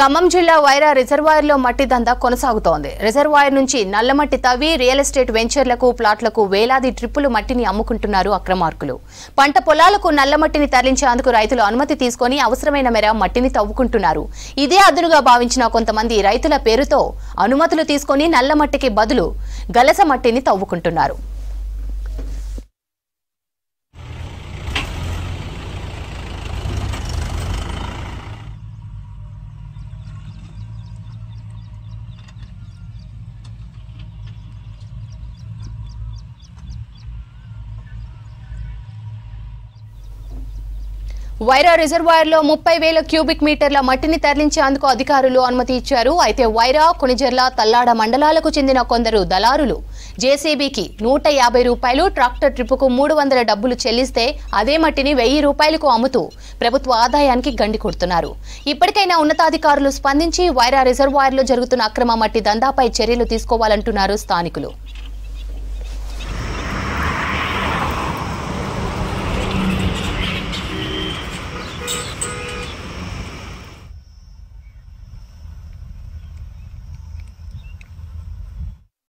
ఖమ్మం జిల్లా వైరా రిజర్వాయర్లో మట్టి దందా కొనసాగుతోంది. రిజర్వాయర్ నుంచి నల్లమట్టి తవ్వి రియల్ ఎస్టేట్ వెంచర్లకు, ప్లాట్లకు వేలాది ట్రిప్పులు మట్టిని అమ్ముకుంటున్నారు అక్రమార్కులు. పంట పొలాలకు నల్లమట్టిని తరలించేందుకు రైతులు అనుమతి తీసుకుని అవసరమైన మేర మట్టిని తవ్వుకుంటున్నారు. ఇదే అదునుగా భావించిన కొంతమంది రైతుల పేరుతో అనుమతులు తీసుకుని నల్లమట్టికి బదులు గలస మట్టిని తవ్వుకుంటున్నారు. వైరా రిజర్వాయర్లో 30,000 క్యూబిక్ మీటర్ల మట్టిని తరలించేందుకు అధికారులు అనుమతి ఇచ్చారు. అయితే వైరా, కొణిజర్ల, తల్లాడ మండలాలకు చెందిన కొందరు దళారులు జేసీబీకి 150 రూపాయలు, ట్రాక్టర్ ట్రిప్పుకు 300 డబ్బులు చెల్లిస్తే అదే మట్టిని 1000 రూపాయలకు అమ్ముతూ ప్రభుత్వ ఆదాయానికి గండి కొడుతున్నారు. ఇప్పటికైనా ఉన్నతాధికారులు స్పందించి వైరా రిజర్వాయర్లో జరుగుతున్న అక్రమ మట్టి దందాపై చర్యలు తీసుకోవాలంటున్నారు స్థానికులు.